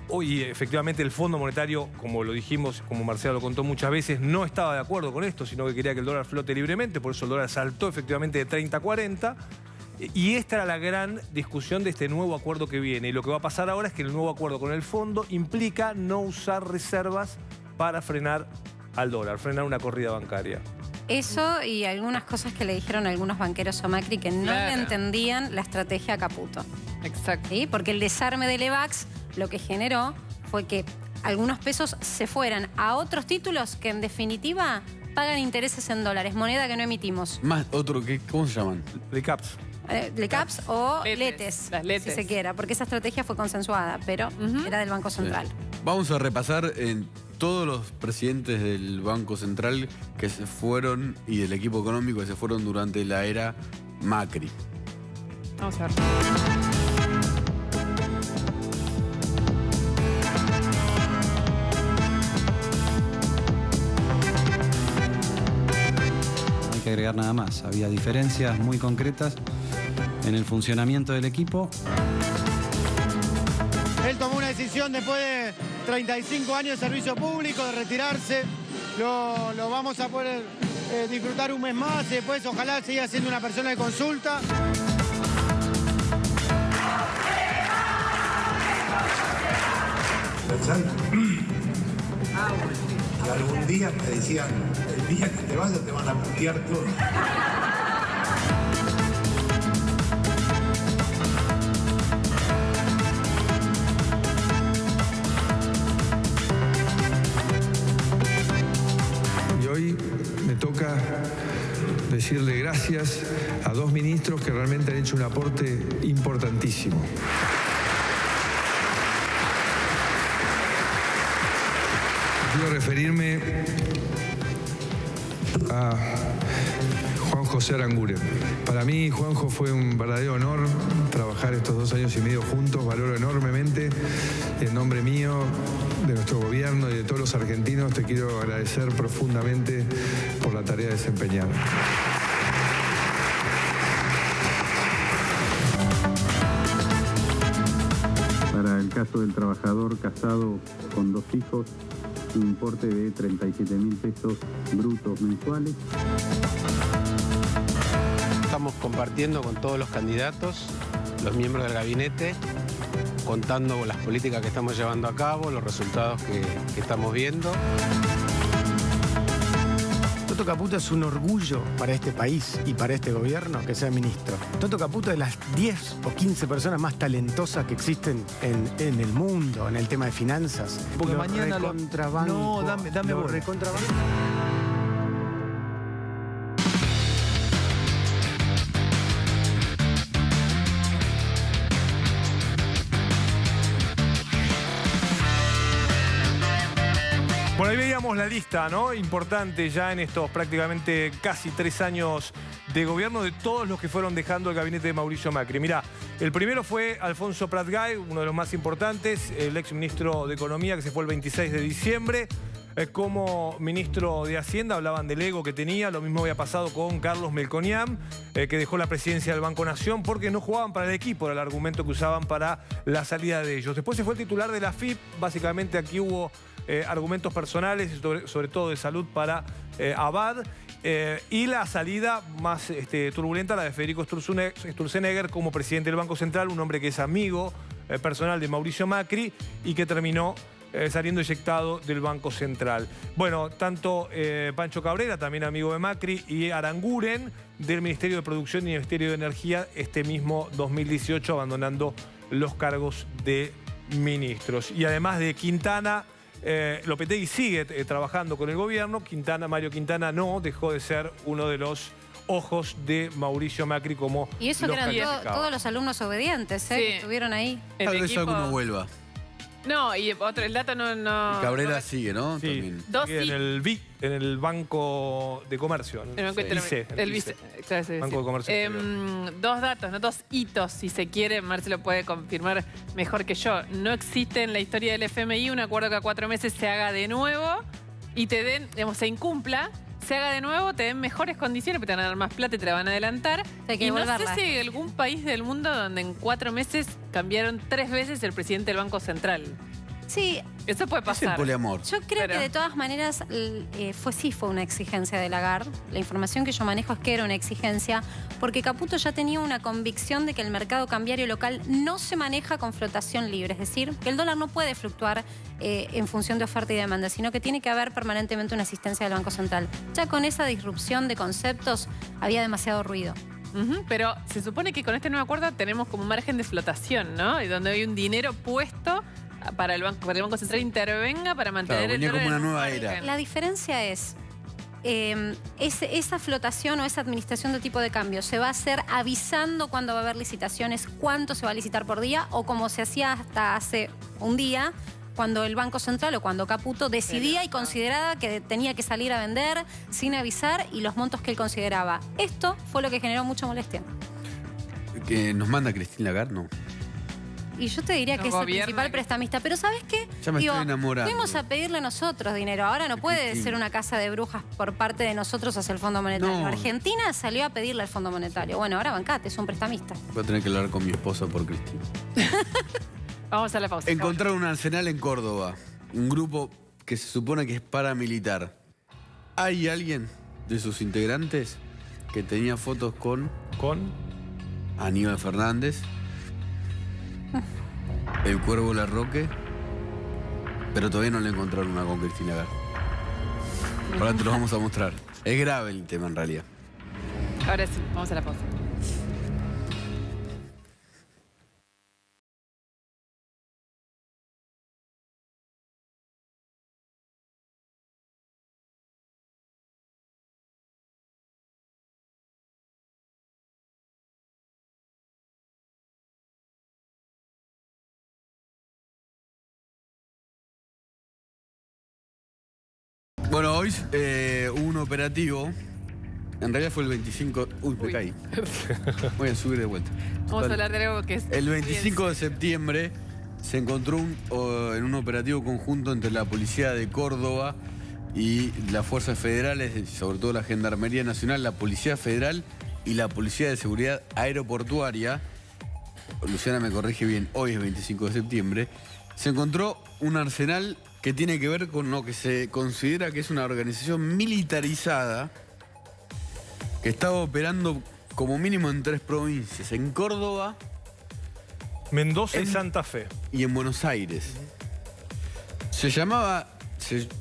Hoy efectivamente el Fondo Monetario, como lo dijimos, como Marcelo lo contó muchas veces, no estaba de acuerdo con esto, sino que quería que el dólar flote libremente, por eso el dólar saltó efectivamente de 30 a 40. Y esta era la gran discusión de este nuevo acuerdo que viene. Y lo que va a pasar ahora es que el nuevo acuerdo con el fondo implica no usar reservas para frenar al dólar, frenar una corrida bancaria. Eso y algunas cosas que le dijeron algunos banqueros a Macri que no le entendían la estrategia a Caputo. Exacto. ¿Sí? Porque el desarme del EVAX lo que generó fue que algunos pesos se fueran a otros títulos que en definitiva pagan intereses en dólares, moneda que no emitimos. Más otro que, ¿cómo se llaman? LECAPs. LECAPs o letes, las letes, si se quiera, porque esa estrategia fue consensuada, pero era del Banco Central. Sí. Vamos a repasar en todos los presidentes del Banco Central que se fueron y del equipo económico que se fueron durante la era Macri. Vamos a ver. No hay que agregar nada más. Había diferencias muy concretas en el funcionamiento del equipo. tomó una decisión después de 35 años de servicio público, de retirarse. Lo vamos a poder disfrutar un mes más y después ojalá siga siendo una persona de consulta. Que algún día me decían, el día que te vayas te van a putear todo. Y hoy me toca decirle gracias a 2 ministros que realmente han hecho un aporte importantísimo. Quiero referirme a Juan José Aranguren. Para mí, Juanjo, fue un verdadero honor trabajar estos 2 años y medio juntos. Valoro enormemente, en nombre mío, de nuestro gobierno y de todos los argentinos, te quiero agradecer profundamente por la tarea desempeñada. Para el caso del trabajador casado con 2 hijos, un importe de 37.000 pesos brutos mensuales. Estamos compartiendo con todos los candidatos, los miembros del gabinete, contando las políticas que estamos llevando a cabo, los resultados que estamos viendo. Toto Caputo es un orgullo para este país y para este gobierno que sea ministro. Toto Caputo es de las 10 o 15 personas más talentosas que existen en el mundo, en el tema de finanzas. Porque mañana recontrabanco. No, dame lo bola. recontrabanco. Bueno, ahí veíamos la lista, ¿no? Importante ya en estos prácticamente casi 3 años de gobierno de todos los que fueron dejando el gabinete de Mauricio Macri. Mirá, el primero fue Alfonso Prat-Gay, uno de los más importantes, el ex ministro de Economía que se fue el 26 de diciembre. Como ministro de Hacienda hablaban del ego que tenía, lo mismo había pasado con Carlos Melconian, que dejó la presidencia del Banco Nación porque no jugaban para el equipo, era el argumento que usaban para la salida de ellos. Después se fue el titular de la AFIP, básicamente aquí hubo argumentos personales, sobre todo de salud para Abad, y la salida más turbulenta, la de Federico Sturzenegger como presidente del Banco Central, un hombre que es amigo personal de Mauricio Macri y que terminó saliendo eyectado del Banco Central. Bueno, tanto Pancho Cabrera, también amigo de Macri, y Aranguren del Ministerio de Producción y Ministerio de Energía este mismo 2018, abandonando los cargos de ministros. Y además de Quintana, Lopetegui sigue trabajando con el gobierno. Mario Quintana no dejó de ser uno de los ojos de Mauricio Macri como y eso que eran todos los alumnos obedientes, que estuvieron ahí. Tal vez alguno vuelva. No, y el dato no... Y Cabrera sigue, ¿no? Sí, sigue en el Banco de Comercio. El Banco Banco de Comercio. 2 datos, ¿no? 2 hitos, si se quiere. Marcelo puede confirmar mejor que yo. No existe en la historia del FMI un acuerdo que a 4 meses se haga de nuevo y te den, digamos, se incumpla, se haga de nuevo, te den mejores condiciones, te van a dar más plata y te la van a adelantar. Y no sé si hay algún país del mundo donde en 4 meses cambiaron 3 veces el presidente del Banco Central. Sí. Eso puede pasar. Es el poliamor. Yo creo que de todas maneras fue una exigencia de Lagarde. La información que yo manejo es que era una exigencia porque Caputo ya tenía una convicción de que el mercado cambiario local no se maneja con flotación libre. Es decir, que el dólar no puede fluctuar en función de oferta y demanda, sino que tiene que haber permanentemente una asistencia del Banco Central. Ya con esa disrupción de conceptos había demasiado ruido. Pero se supone que con este nuevo acuerdo tenemos como un margen de flotación, ¿no? Y donde hay un dinero puesto para el Banco Central intervenga para mantener el dólar. Como una nueva era. La diferencia es esa flotación o esa administración de tipo de cambio se va a hacer avisando cuando va a haber licitaciones, cuánto se va a licitar por día, o como se hacía hasta hace un día, cuando el Banco Central o cuando Caputo decidía y consideraba que tenía que salir a vender sin avisar y los montos que él consideraba. Esto fue lo que generó mucha molestia. ¿Que nos manda Christine Lagarde? No. Y yo te diría que es el principal prestamista. Pero ¿sabes qué? Ya me estoy enamorando. Fuimos a pedirle nosotros dinero. Ahora no puede ser una casa de brujas por parte de nosotros hacia el Fondo Monetario. No. Argentina salió a pedirle al Fondo Monetario. Bueno, ahora bancate, es un prestamista. Voy a tener que hablar con mi esposa por Cristina. Vamos a la pausa. Encontraron un arsenal en Córdoba. Un grupo que se supone que es paramilitar. ¿Hay alguien de sus integrantes que tenía fotos con Aníbal Fernández, el Cuervo Larroque, pero todavía no le encontraron una con Cristina Lagarde? Ahora te lo vamos a mostrar. Es grave el tema en realidad. Ahora sí, vamos a la pausa. Bueno, hoy hubo un operativo. En realidad fue el 25... Uy, me caí. Voy a subir de vuelta. Vamos a hablar de algo que es... El 25 de septiembre se encontró en un operativo conjunto entre la Policía de Córdoba y las fuerzas federales, sobre todo la Gendarmería Nacional, la Policía Federal y la Policía de Seguridad Aeroportuaria. Luciana me corrige bien, hoy es 25 de septiembre. Se encontró un arsenal que tiene que ver con lo que se considera que es una organización militarizada que estaba operando como mínimo en 3 provincias, en Córdoba, Mendoza y Santa Fe. Y en Buenos Aires. Se llamaba,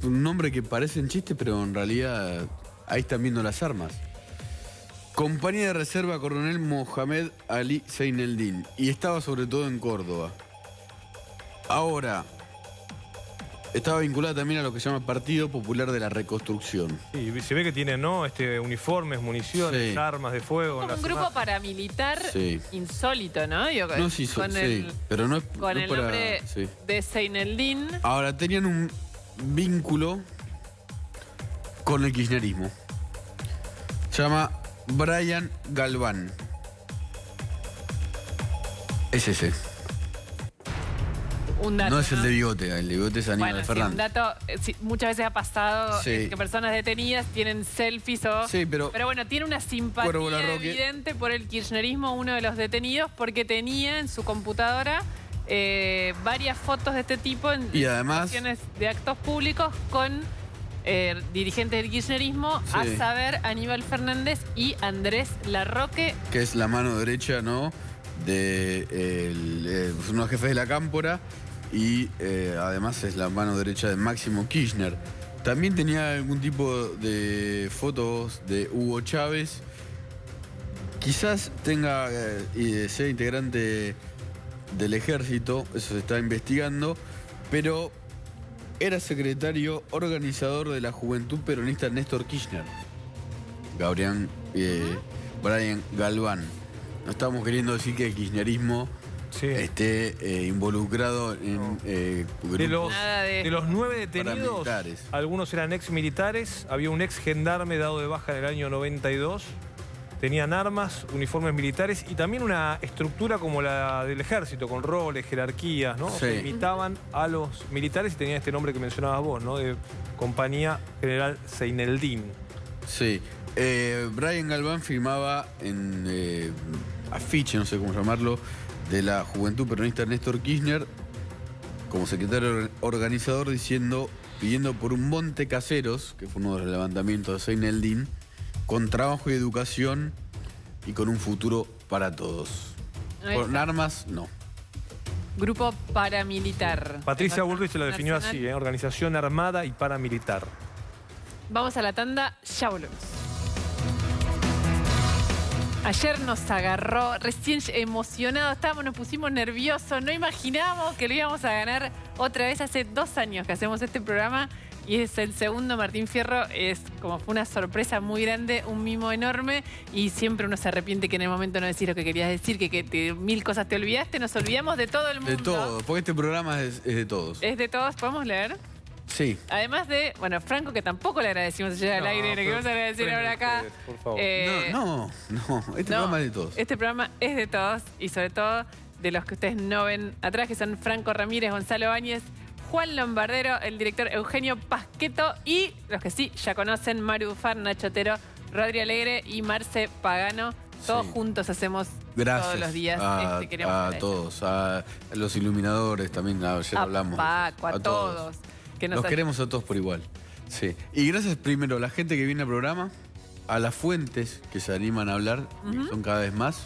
un nombre que parece en chiste, pero en realidad ahí están viendo las armas. Compañía de Reserva Coronel Mohamed Ali Zeineldin. Y estaba sobre todo en Córdoba. Ahora, estaba vinculada también a lo que se llama Partido Popular de la Reconstrucción. Sí, se ve que tiene, ¿no? Uniformes, municiones, armas de fuego. Como un grupo paramilitar insólito, ¿no? Digo, no, sí, pero no es con no el para, nombre de Zeineldin. Ahora, tenían un vínculo con el kirchnerismo. Se llama Brian Galván. Es ese. Un dato, no es el de bigote, el de bigote es Aníbal Fernández. Un dato, muchas veces ha pasado que personas detenidas tienen selfies o... pero bueno, tiene una simpatía evidente por el kirchnerismo, uno de los detenidos, porque tenía en su computadora varias fotos de este tipo en situaciones de actos públicos con dirigentes del kirchnerismo, a saber, Aníbal Fernández y Andrés Larroque. Que es la mano derecha, ¿no?, de unos jefes de la Cámpora. Y además es la mano derecha de Máximo Kirchner. También tenía algún tipo de fotos de Hugo Chávez. Quizás tenga sea integrante del ejército, eso se está investigando, pero era secretario organizador de la Juventud Peronista Néstor Kirchner. Brian Galván. No estamos queriendo decir que el kirchnerismo esté involucrado en de los 9 detenidos, algunos eran ex militares, había un ex gendarme dado de baja en el año 92, tenían armas, uniformes militares y también una estructura como la del ejército, con roles, jerarquías, ¿no? O sea, imitaban a los militares y tenían este nombre que mencionabas vos, ¿no?, de Compañía General Zeineldin. Sí. Brian Galván firmaba en afiche, no sé cómo llamarlo, de la Juventud Peronista Néstor Kirchner, como secretario organizador, pidiendo por un Monte Caseros, que fue uno de los levantamientos de Zeineldin, con trabajo y educación y con un futuro para todos. Con armas, no. Grupo paramilitar. Patricia Bullrich se lo definió así, organización armada y paramilitar. Vamos a la tanda, ya volvemos. Ayer nos agarró recién emocionados, nos pusimos nerviosos, no imaginábamos que lo íbamos a ganar otra vez. Hace 2 años que hacemos este programa y es el segundo Martín Fierro. Fue una sorpresa muy grande, un mimo enorme y siempre uno se arrepiente que en el momento no decís lo que querías decir, que 1000 cosas te olvidaste. Nos olvidamos de todo el mundo. De todo, porque este programa es de todos. Es de todos, ¿podemos leer? Sí. Además de, Franco, que tampoco le agradecimos ayer al aire, le queremos agradecer ahora acá. Por favor. No, este programa es de todos. Este programa es de todos y sobre todo de los que ustedes no ven atrás, que son Franco Ramírez, Gonzalo Báñez, Juan Lombardero, el director Eugenio Pasquetto y los que sí ya conocen, Maru Dufar, Nacho Otero, Rodri Alegre y Marce Pagano. Todos juntos hacemos Gracias todos los días. a todos, a los iluminadores también, ayer hablamos. Paco, a todos. Los queremos a todos por igual. Sí. Y gracias primero a la gente que viene al programa, a las fuentes que se animan a hablar, que son cada vez más,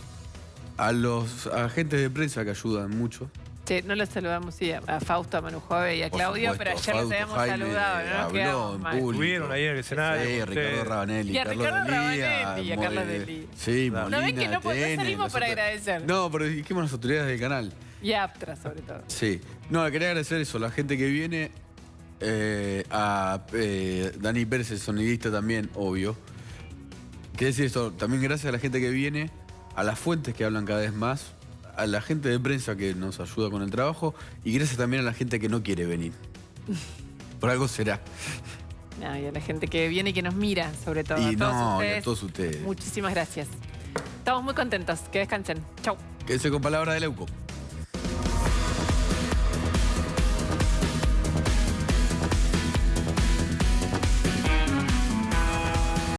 a los agentes de prensa que ayudan mucho. Sí, no los saludamos, sí, a Fausto, a Manu Jove y a Claudio, pero ayer los habíamos saludado, ¿no? Habló en público. Estuvieron ahí en el escenario. Sí, Ricardo Rabanelli, y a Ricardo Rabanelli y a Carlos Deli. Sí, Molina, ¿No ven que no salimos para agradecer? No, pero dijimos las autoridades del canal. Y a Aptra, sobre todo. Sí. No, quería agradecer eso, la gente que viene, a Dani Pérez, el sonidista también, obvio. Quería decir esto, también gracias a la gente que viene, a las fuentes que hablan cada vez más, a la gente de prensa que nos ayuda con el trabajo y gracias también a la gente que no quiere venir. Por algo será. No, y a la gente que viene y que nos mira, sobre todo. Y a todos ustedes. Muchísimas gracias. Estamos muy contentos. Que descansen. Chau. Quédense con palabra de Leuco.